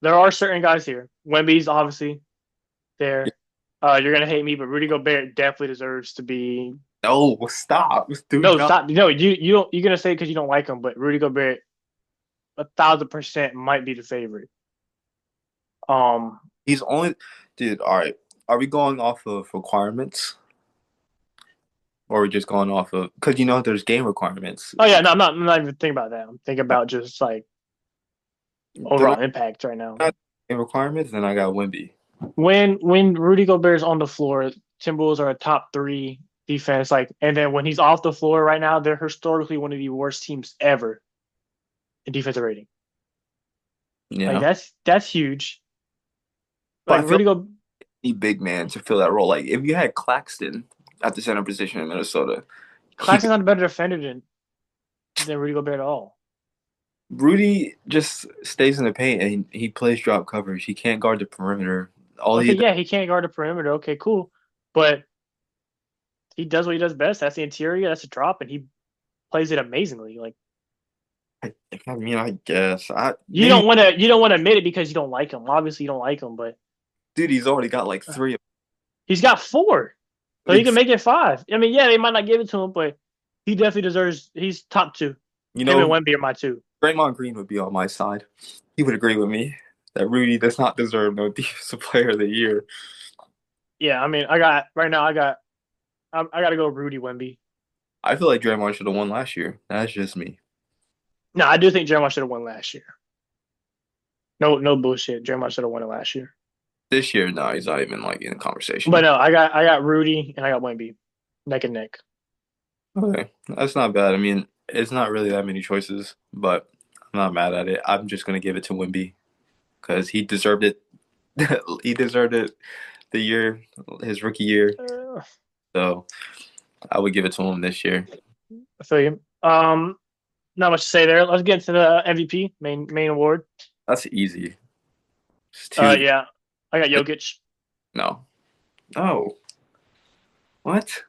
There are certain guys here. Wemby's obviously there. You're gonna hate me, but Rudy Gobert definitely deserves to be. No, stop. Do No, not. stop. No, you don't. You're gonna say because you don't like him, but Rudy Gobert 1,000% might be the favorite. Um. He's only, dude. All right, are we going off of requirements, or are we just going off of because there's game requirements. Oh yeah, no, I'm not even thinking about that. I'm thinking about just like They're overall impact right now. not game requirements. Then I got Wimby. When Rudy Gobert's on the floor, Timberwolves are a top three defense. Like, and then when he's off the floor right now, they're historically one of the worst teams ever in defensive rating. Like Yeah, that's huge. but Like I feel Rudy Go like a big man to fill that role. Like if you had Claxton at the center position in Minnesota, he Claxton's not a better defender than Rudy Gobert at all. Rudy just stays in the paint and he plays drop coverage. He can't guard the perimeter. All Okay, he does, yeah, he can't guard the perimeter. Okay, cool. But he does what he does best. That's the interior, that's a drop, and he plays it amazingly. Like I mean, I guess I you maybe don't wanna admit it because you don't like him. Obviously you don't like him, but dude, he's already got like three. he's got four. So he can Ex- make it five. I mean, yeah, they might not give it to him, but he definitely deserves. He's top two. You Him and know, Wemby are my two. Draymond Green would be on my side. He would agree with me that Rudy does not deserve no Defensive Player of the Year. Yeah, I mean, I got right now. I got to go Rudy Wemby. I feel like Draymond should have won last year. That's just me. No, I do think Jeremiah should have won last year. No, no bullshit. Jeremiah should have won it last year. This year, no, he's not even like in the But conversation. no, I got Rudy and I got Wemby, neck and neck. Okay, that's not bad. I mean, it's not really that many choices, but I'm not mad at it. I'm just gonna give it to Wimby because he deserved it. He deserved it the year, his rookie year. Uh, So I would give it to him this year. I feel you. Not much to say there. Let's get to the MVP main award. That's easy. It's two. Yeah, I got Jokic. No. No. What?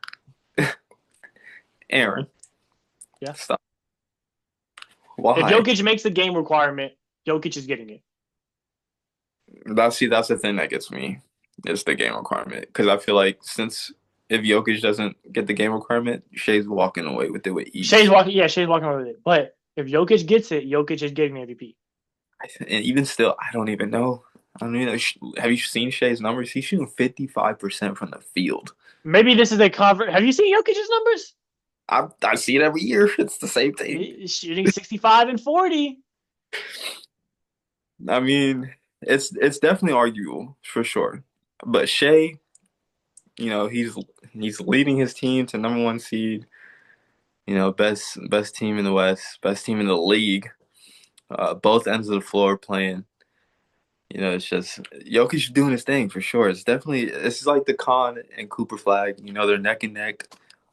Aaron, Yeah. stop. If Why? Jokic makes the game requirement, Jokic is getting it. That's the thing that gets me. It's the game requirement because I feel like since if Jokic doesn't get the game requirement, Shea's walking away with it with Shay's ease. walking. Yeah, Shay's walking over with it. But if Jokic gets it, Jokic is getting the MVP. And even still, I don't even know. I don't even know. Have you seen Shea's numbers? He's shooting 55% from the field. Maybe this is a cover. Have you seen Jokic's numbers? I see it every year. It's the same thing. He's shooting 65 and 40. I mean, it's definitely arguable for sure. But Shea, he's leading his team to number one seed. Best team in the West, best team in the league. Both ends of the floor playing. It's just Jokic doing his thing for sure. It's like the Khan and Cooper flag. They're neck and neck.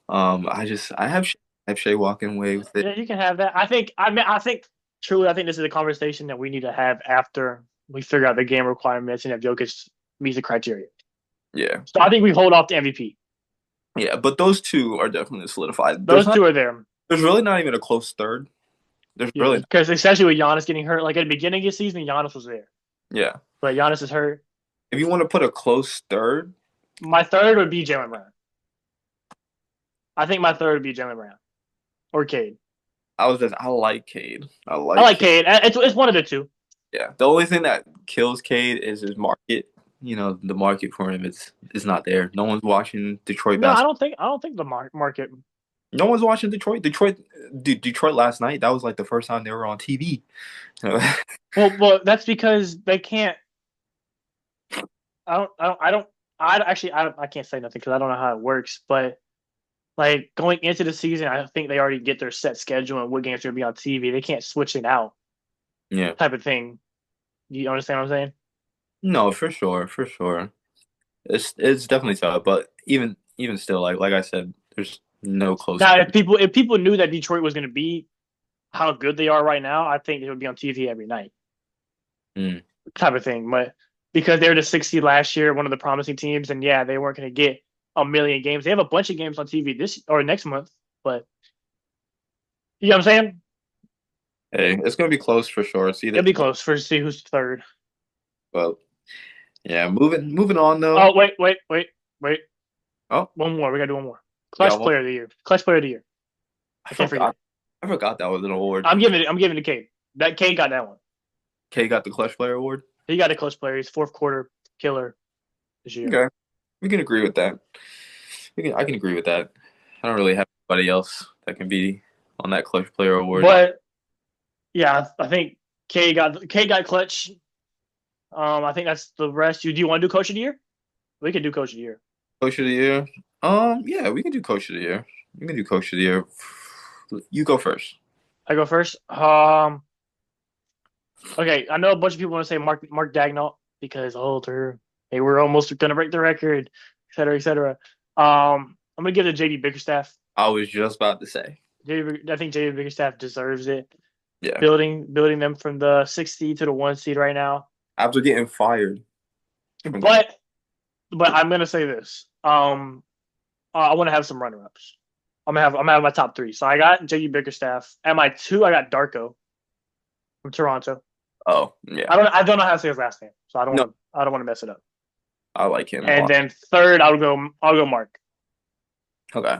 I have Shea walking away with it. Yeah, you can have that. I think. I mean, I think truly, I think this is a conversation that we need to have after we figure out the game requirements and if Jokic meets the criteria. Yeah, So I think we hold off the MVP. yeah. But those two are definitely solidified. Those two are there. There's really not even a close third. There's Yeah, really not. because especially with Giannis getting hurt, like at the beginning of the season, Giannis was there, Yeah. but Giannis is hurt. If you want to put a close third, My third would be Jalen Brown. I think my third would be Jalen Brown or Cade. I like Cade. I I like like Cade. Cade. It's one of the two. Yeah. The only thing that kills Cade is his market. The market for him is not there. No one's watching Detroit No, basketball. I don't think the market. No one's watching Detroit. Detroit last night. That was like the first time they were on TV. Well, that's because they can't. I don't. I don't. I don't. I actually. I can't say nothing because I don't know how it works. But like going into the season, I think they already get their set schedule and what games are going to be on TV. They can't switch it out, Yeah. type of thing. You understand what I'm saying? No, for sure, for sure. It's definitely tough, but even still, like I said, there's no close. Now, if people knew that Detroit was going to be how good they are right now, I think they would be on TV every night, Mm, type of thing. But because they were the 60 last year, one of the promising teams, and yeah, they weren't going to get a million games. They have a bunch of games on TV this or next month, but you know what I'm saying? hey, it's gonna be close for sure. It's either, It'll be close for see who's third. well, yeah. Moving on though. Oh, wait. Oh, One more. We got to do one more. yeah. Clutch player of the year. Clutch player of the year. I I can't forgot. forget. I forgot that was an award. I'm giving it to Cade. That Cade got that one. K got the Clutch Player Award. He got a clutch player. He's fourth quarter killer this year. Okay, we can agree with that. I can agree with that. I don't really have anybody else that can be on that Clutch Player Award. But yeah, I think Cade got clutch. I think that's the rest. Do you want to do coach of the year? We can do coach of the year. Coach of the Year. Yeah, we can do Coach of the Year. We can do Coach of the Year. You go first. I go first. Okay, I know a bunch of people want to say Mark Dagnall because older. Hey, we're almost gonna break the record, et cetera, et cetera. I'm gonna give it to JD Bickerstaff. I was just about to say. I think JD Bickerstaff deserves it. Yeah. Building them from the 6 seed to the 1 seed right now. After getting fired. But I'm gonna say this. I want to have some runner ups. I'm gonna have my top three. So I got JD Bickerstaff. At my two, I got Darko from Toronto. Oh, yeah. I don't know how to say his last name, so No, I don't want to mess it up. I like him a And lot. then third, I'll go Mark. Okay.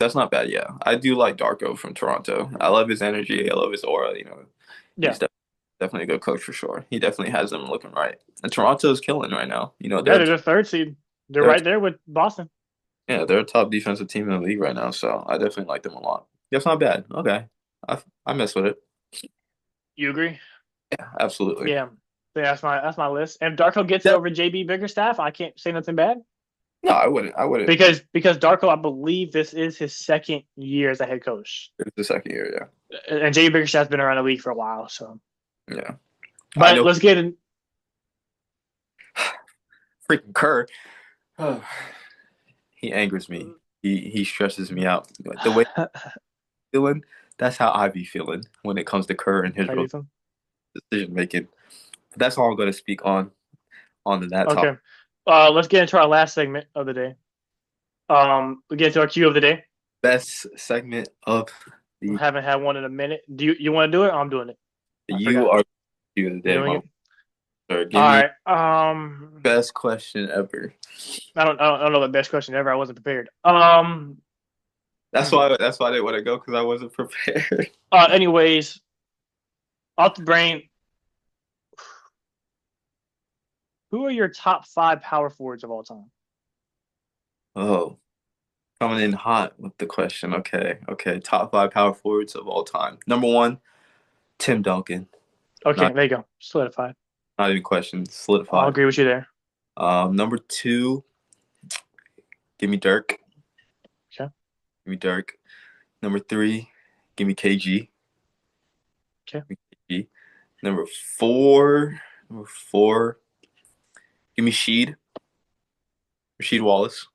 That's not bad, yeah. I do like Darko from Toronto. I love his energy. I love his aura, Yeah, He's definitely a good coach for sure. He definitely has them looking right. And Toronto's killing right now. yeah, they're the third seed. They're they're right there with Boston. yeah, they're a top defensive team in the league right now, so I definitely like them a lot. That's not bad. Okay. I mess with it. You agree? Yeah, absolutely. Yeah. So that's my list. And if Darko gets it Yeah. over JB Bickerstaff, I can't say nothing bad No, I wouldn't. I wouldn't. because Darko, I believe this is his second year as a head coach, It's the second year, and JB Bickerstaff's been around the league for a while. So, yeah. Yeah. I but know let's get in. freaking Kerr. He angers me. He stresses me out. The way he's feeling, that's how I be feeling when it comes to Kerr and his decision making. But that's all I'm going to speak on to that topic. Okay. Let's get into our last segment of the day. We get into our cue of the day. Best segment of We the haven't had one in a minute. Do you want to do it? I'm doing it. you are you of the day, Doing it. sir. All Give me right. best question ever. I don't know the best question ever. I wasn't prepared. That's why I didn't want to go because I wasn't prepared. Anyways, off the brain, who are your top five power forwards of all time? Oh, coming in hot with the question. Okay, okay. Top five power forwards of all time. Number one, Tim Duncan. Okay, Not there you go. Solidified. not even question. I'll Solidified. agree with you there. Number two, give me Dirk. Okay. Give me Dirk. Number three, give me KG. Okay. Give me KG. Number four, give me Rasheed Wallace.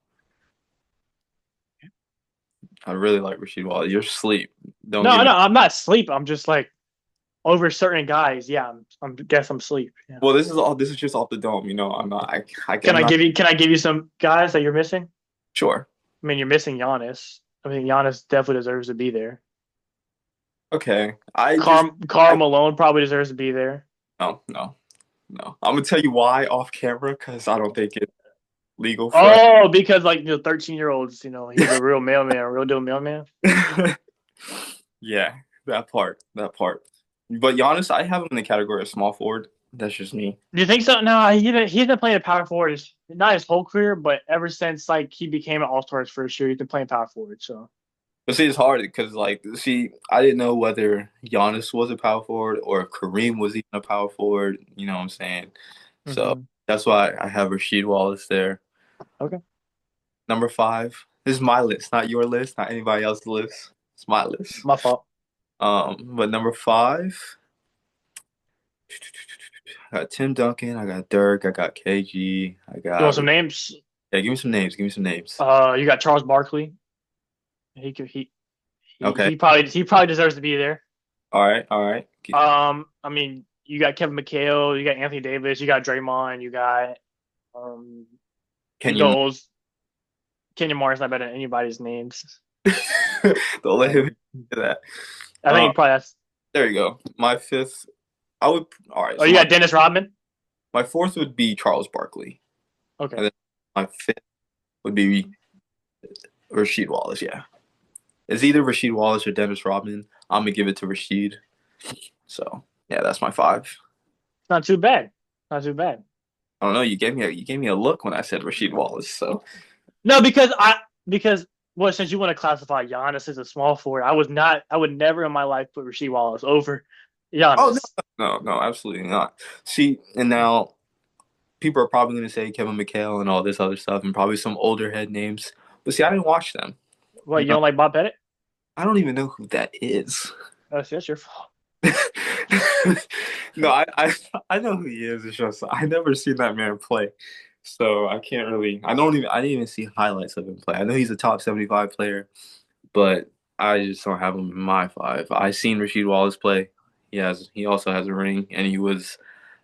I really like Rasheed Wallace. You're asleep. Don't No, give me. no, I'm not asleep. I'm just like over certain guys. Yeah, guess I'm asleep. Yeah. Well, this is all. This is just off the dome. I'm not. Can I'm I not give you some guys that you're missing? sure. I mean, you're missing Giannis. I mean, Giannis definitely deserves to be there. Okay. Karl Malone probably deserves to be there. No, no, no. I'm gonna tell you why off camera because I don't think it's legal for us. Oh, because like 13-year-olds, he's a real mailman, a real deal mailman. Yeah, that part. But Giannis, I have him in the category of small forward. That's just me. Do you think so? No, he's been playing power forward not his whole career, but ever since like he became an all-star his first year, he's been playing power forward. So But see, it's hard because, like, see, I didn't know whether Giannis was a power forward or if Kareem was even a power forward. You know what I'm saying? So Mm-hmm. that's why I have Rasheed Wallace there. Okay, Number five. This is my list, not your list, not anybody else's list. It's my list. my fault. But number five, I got Tim Duncan, I got Dirk, I got KG, I You want got some names? yeah. Give me some names. Give me some names. You got Charles Barkley. He could Okay. he probably deserves to be there. All right. All right. I mean, you got Kevin McHale, you got Anthony Davis, you got Draymond, you got um, you Kenyon. go Kenyon Martin's not better than anybody's names. Don't let him Um, do that. I think Uh, he probably has. there you go. My fifth. I would. All right. Oh, So you my got Dennis Rodman. fourth would be Charles Barkley, Okay, and then my fifth would be Rasheed Wallace. Yeah. It's either Rasheed Wallace or Dennis Rodman. I'm gonna give it to Rasheed. So yeah, that's my five. it's not too bad. Not too bad. I don't know. You gave me a look when I said Rasheed Wallace. So No, because well, since you want to classify Giannis as a small forward, I would never in my life put Rasheed Wallace over oh Giannis. no, absolutely not. See, and now people are probably gonna say Kevin McHale and all this other stuff, and probably some older head names. But see, I didn't watch them. What, You you know, don't like Bob Pettit? I don't even know who that is. That's your fault. No, I know who he is. It's just I never seen that man play, so I can't really. I didn't even see highlights of him play. I know he's a top 75 player, but I just don't have him in my five. I seen Rasheed Wallace play. He also has a ring, and he was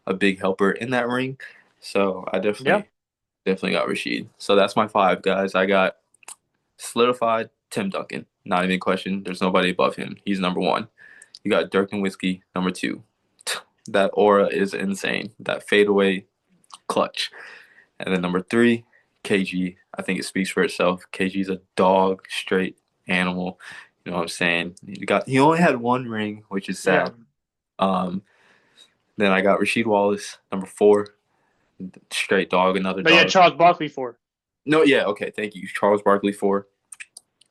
a big helper in that ring. So I Yeah, definitely got Rasheed. So that's my five guys. I got solidified Tim Duncan. Not even a question. There's nobody above him. He's number one. You got Dirk and Whiskey, number two. That aura is insane. That fadeaway clutch. And then number three, KG. I think it speaks for itself. KG's a dog, straight animal. You know what I'm saying? He only had one ring, which is yeah. sad. Um, then I got Rasheed Wallace, number four, straight dog, another But yeah, dog. Charles Barkley for. No, yeah, okay, thank you. Charles Barkley four.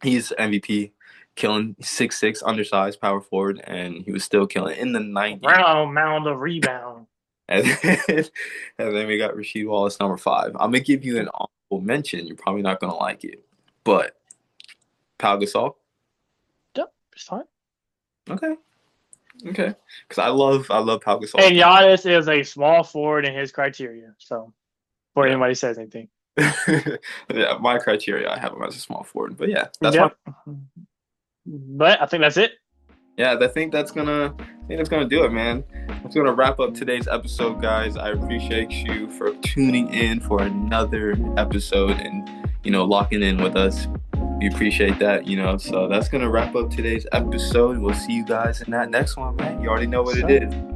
He's MVP, killing 6'6", undersized power forward, and he was still killing in the 90s. Round mound of rebound. And then, and then we got Rasheed Wallace, number five. I'm gonna give you an honorable mention. You're probably not gonna like it, but Pau Gasol. Yep, it's fine. Okay, okay. Because I love Pau Gasol's And game. Giannis is a small forward in his criteria. So before Yeah, anybody says anything. yeah. My criteria, I have him as a small forward. But yeah, that's my Yep. But I think that's it. yeah. I think that's gonna do it, man. That's gonna wrap up today's episode, guys. I appreciate you for tuning in for another episode and locking in with us. We appreciate that. So that's gonna wrap up today's episode. We'll see you guys in that next one, man. You already know what it So is.